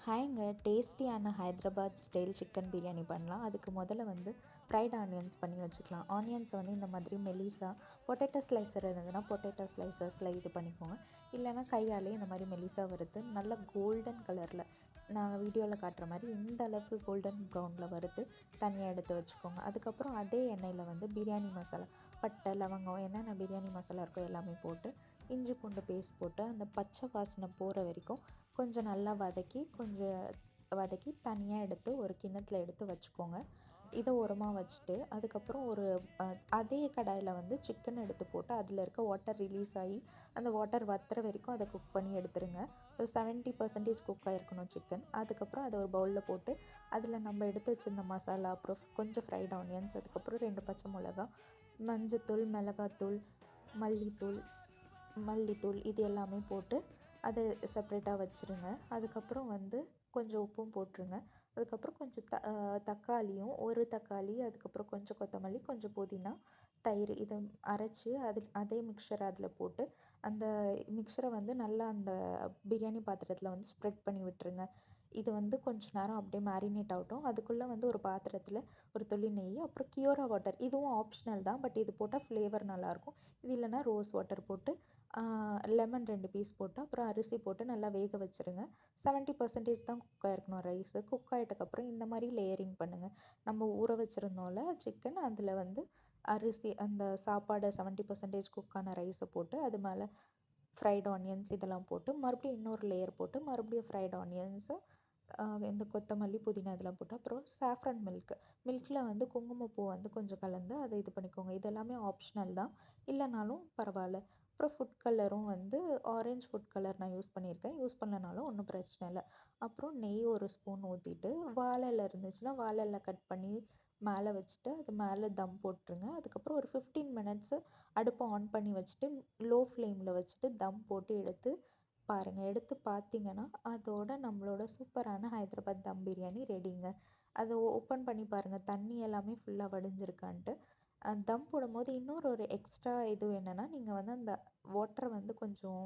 ஹாய்ங்க, டேஸ்டியான Hyderabad style chicken biryani பண்ணலாம். அதுக்கு முதல்ல வந்து ஃப்ரைட் ஆனியன்ஸ் பண்ணி வச்சுக்கலாம். ஆனியன்ஸ் வந்து இந்த மாதிரி மெலிசா பொட்டேட்டோ ஸ்லைசர் இருந்ததுன்னா பொட்டேட்டோ ஸ்லைசஸில் இது பண்ணிக்கோங்க. இல்லைன்னா கையாலே இந்த மாதிரி மெலிசா வறுத்து நல்லா கோல்டன் கலரில் நான் வீடியோவில் காட்டுற மாதிரி இந்த அளவுக்கு கோல்டன் ப்ரௌனில் வறுத்து தனியாக எடுத்து வச்சுக்கோங்க. அதுக்கப்புறம் அதே எண்ணெயில் வந்து பிரியாணி மசாலா, பட்டை, லவங்கம், என்னென்ன பிரியாணி மசாலா இருக்கோ எல்லாமே போட்டு இஞ்சி பூண்டு பேஸ்ட் போட்டு அந்த பச்சை வாசனை போகிற வரைக்கும் கொஞ்சம் நல்லா வதக்கி தனியாக எடுத்து ஒரு கிண்ணத்தில் எடுத்து வச்சுக்கோங்க. இதை ஓரமாக வச்சுட்டு அதுக்கப்புறம் அதே கடாயில் வந்து சிக்கன் எடுத்து போட்டு அதில் இருக்க வாட்டர் ரிலீஸ் ஆகி அந்த வாட்டர் வத்துற வரைக்கும் அதை குக் பண்ணி எடுத்துருங்க. ஒரு 70% குக் ஆகிருக்கணும் சிக்கன். அதுக்கப்புறம் அதை ஒரு பவுலில் போட்டு அதில் நம்ம எடுத்து வச்சுருந்த மசாலா, அப்புறம் கொஞ்சம் ஃப்ரைட் ஆனியன்ஸ், அதுக்கப்புறம் 2 பச்சை மிளகா, மஞ்சத்தூள், மிளகாத்தூள், மல்லித்தூள் இது எல்லாமே போட்டு அதை செப்ரேட்டாக வச்சுருங்க. அதுக்கப்புறம் வந்து கொஞ்சம் உப்பும் போட்டுருங்க. அதுக்கப்புறம் கொஞ்சம் தக்காளியும், ஒரு தக்காளி, அதுக்கப்புறம் கொஞ்சம் கொத்தமல்லி, கொஞ்சம் புதினா, தயிர் இதை அரைச்சி அதே மிக்சரை அதில் போட்டு அந்த மிக்சரை வந்து நல்லா அந்த பிரியாணி பாத்திரத்தில் வந்து ஸ்ப்ரெட் பண்ணி விட்டுருங்க. இது வந்து கொஞ்ச நேரம் அப்படியே மேரினேட் ஆகட்டும். அதுக்குள்ளே வந்து ஒரு பாத்திரத்தில் ஒரு துளி நெய், அப்புறம் கியோரா வாட்டர், இதுவும் ஆப்ஷனல் தான், பட் இது போட்டால் ஃப்ளேவர் நல்லாயிருக்கும். இது இல்லைன்னா ரோஸ் வாட்டர் போட்டு லெமன் 2 பீஸ் போட்டு அப்புறம் அரிசி போட்டு நல்லா வேக வச்சுருங்க. 70% தான் குக் ஆகிருக்கணும் ரைஸு. குக் ஆகிட்டக்கப்புறம் இந்த மாதிரி லேயரிங் பண்ணுங்கள். நம்ம ஊற வச்சுருந்தோம்ல சிக்கன், அதில் வந்து அரிசி அந்த சாப்பாடு 70% குக்கான ரைஸை போட்டு அது மேலே ஃப்ரைட் ஆனியன்ஸ் இதெல்லாம் போட்டு மறுபடியும் இன்னொரு லேயர் போட்டு மறுபடியும் ஃப்ரைட் ஆனியன்ஸு, இந்த கொத்தமல்லி, புதினா இதெல்லாம் போட்டு அப்புறம் சாஃப்ரான் மில்கில் வந்து குங்குமப்பூ வந்து கொஞ்சம் கலந்து அதை இது பண்ணிக்கோங்க. இது எல்லாமே ஆப்ஷனல் தான், இல்லைனாலும் பரவாயில்ல. அப்புறம் ஃபுட் கலரும் வந்து ஆரஞ்ச் ஃபுட் கலர் நான் யூஸ் பண்ணியிருக்கேன். யூஸ் பண்ணலனாலும் ஒன்றும் பிரச்சனை இல்லை. அப்புறம் நெய் ஒரு ஸ்பூன் ஊற்றிட்டு வாழை இலை இருந்துச்சுன்னா வாழை இலை கட் பண்ணி மேலே வச்சுட்டு அது மேலே தம் போட்டுருங்க. அதுக்கப்புறம் ஒரு 15 மினிட்ஸு அடுப்பை ஆன் பண்ணி வச்சுட்டு லோ ஃப்ளேமில் வச்சுட்டு தம் போட்டு எடுத்து பாருங்கள். எடுத்து பார்த்தீங்கன்னா அதோட நம்மளோட சூப்பரான ஹைதராபாத் தம் பிரியாணி ரெடிங்க. அதை ஓப்பன் பண்ணி பாருங்கள், தண்ணி எல்லாமே ஃபுல்லாக வடிஞ்சிருக்கான்ட்டு. தம் போடும்போது இன்னொரு எக்ஸ்ட்ரா இது என்னென்னா, நீங்கள் வந்து அந்த வாட்டரை வந்து கொஞ்சம்